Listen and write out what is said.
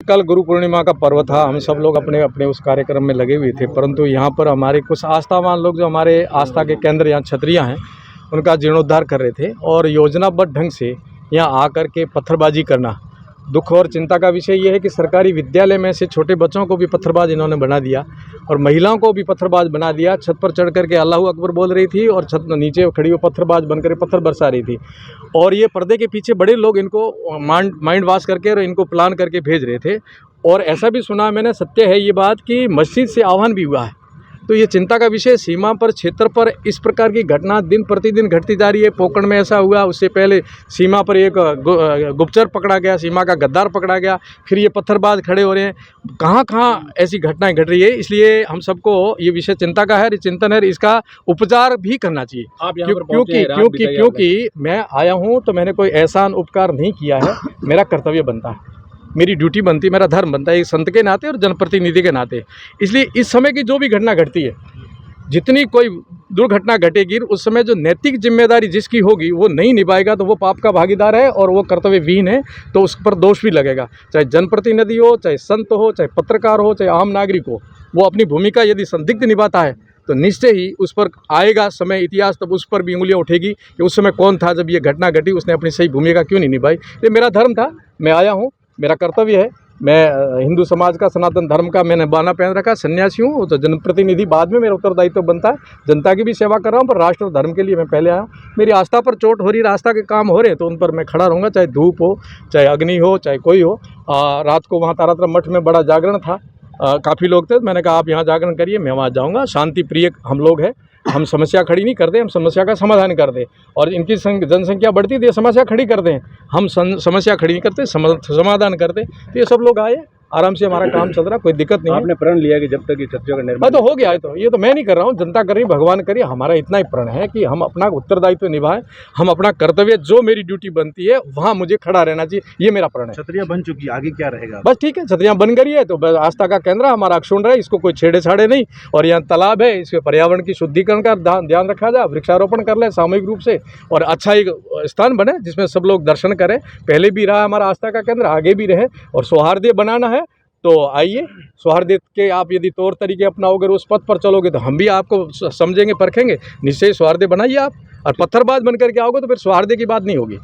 कल गुरु पूर्णिमा का पर्व था। हम सब लोग अपने अपने उस कार्यक्रम में लगे हुए थे, परंतु यहाँ पर हमारे कुछ आस्थावान लोग जो हमारे आस्था के केंद्र यहाँ क्षत्रिय हैं, उनका जीर्णोद्धार कर रहे थे और योजनाबद्ध ढंग से यहाँ आकर के पत्थरबाजी करना दुख और चिंता का विषय ये है कि सरकारी विद्यालय में से छोटे बच्चों को भी पत्थरबाज इन्होंने बना दिया और महिलाओं को भी पत्थरबाज बना दिया। छत पर चढ़ करके अल्लाहू अकबर बोल रही थी और छत नीचे खड़ी हुई पत्थरबाज बनकर पत्थर बरसा रही थी। और ये पर्दे के पीछे बड़े लोग इनको माइंड वॉश करके और इनको प्लान करके भेज रहे थे। और ऐसा भी सुना मैंने, सत्य है ये बात, कि मस्जिद से आह्वान भी हुआ है। तो ये चिंता का विषय, सीमा पर क्षेत्र पर इस प्रकार की घटना दिन प्रतिदिन घटती जा रही है। पोकरण में ऐसा हुआ, उससे पहले सीमा पर एक गुप्तचर पकड़ा गया, सीमा का गद्दार पकड़ा गया, फिर ये पत्थरबाज खड़े हो रहे हैं। कहाँ कहाँ ऐसी घटनाएं घट रही है, इसलिए हम सबको ये विषय चिंता का है, चिंतन है, इसका उपचार भी करना चाहिए। क्योंकि मैं आया हूँ तो मैंने कोई एहसान उपकार नहीं किया है, मेरा कर्तव्य बनता है, मेरी ड्यूटी बनती है, मेरा धर्म बनता है, एक संत के नाते और जनप्रतिनिधि के नाते। इसलिए इस समय की जो भी घटना घटती है, जितनी कोई दुर्घटना घटेगी, उस समय जो नैतिक जिम्मेदारी जिसकी होगी वो नहीं निभाएगा तो वो पाप का भागीदार है और वो कर्तव्य विहीन है, तो उस पर दोष भी लगेगा। चाहे जनप्रतिनिधि हो, चाहे संत हो, चाहे पत्रकार हो, चाहे आम नागरिक हो, वो अपनी भूमिका यदि संदिग्ध निभाता है तो निश्चय ही उस पर आएगा समय, इतिहास तब उस पर भी उंगलियां उठेगी कि उस समय कौन था जब ये घटना घटी, उसने अपनी सही भूमिका क्यों नहीं निभाई। ये मेरा धर्म था, मैं आया हूँ, मेरा कर्तव्य है। मैं हिंदू समाज का, सनातन धर्म का मैंने बाना पहन रखा, सन्यासी हूँ, तो जनप्रतिनिधि बाद में मेरा उत्तरदायित्व बनता है। जनता की भी सेवा कर रहा हूँ, पर राष्ट्र और धर्म के लिए मैं पहले आया हूँ। मेरी आस्था पर चोट हो रही, आस्था के काम हो रहे हैं तो उन पर मैं खड़ा रहूँगा, चाहे धूप हो, चाहे अग्नि हो, चाहे कोई हो। रात को वहाँ तारातरा मठ में बड़ा जागरण था, काफ़ी लोग थे, मैंने कहा आप यहाँ जागरण करिए, मैं वहाँ जाऊँगा। शांति प्रिय हम लोग हैं, हम समस्या खड़ी नहीं करते, हम समस्या का समाधान कर दें। और इनकी जनसंख्या बढ़ती तो ये समस्या खड़ी कर दें, हम समस्या खड़ी नहीं करते, समाधान करते। तो ये सब लोग आए, आराम से हमारा काम चल रहा, कोई दिक्कत नहीं। आपने प्रण लिया कि जब तक ये क्षत्रियों का निर्माण तो हो गया है, तो ये तो मैं नहीं कर रहा हूँ, जनता कर रही, भगवान करिए। हमारा इतना ही प्रण है कि हम अपना उत्तरदायित्व निभाएं, हम अपना कर्तव्य, जो मेरी ड्यूटी बनती है वहाँ मुझे खड़ा रहना चाहिए, ये मेरा प्रण है। क्षत्रिय बन चुकी, आगे क्या रहेगा? बस ठीक है, क्षत्रियाँ बन गई है तो बस आस्था का केंद्र हमारा अक्षुण्ण है, इसको कोई छेड़े छाड़े नहीं। और यहाँ तालाब है, इसके पर्यावरण की शुद्धिकरण का ध्यान रखा जाए, वृक्षारोपण कर ले सामूहिक रूप से, और अच्छा एक स्थान बने जिसमें सब लोग दर्शन करें। पहले भी रहा हमारा आस्था का केंद्र, आगे भी रहे। और सौहार्द बनाना है तो आइए, सौहार्द के आप यदि तौर तरीके अपनाओगे, उस पथ पर चलोगे तो हम भी आपको समझेंगे, परखेंगे। निश्चय सौहार्द बनाइए आप, और पत्थरबाज बनकर के आओगे तो फिर सौहार्द की बात नहीं होगी।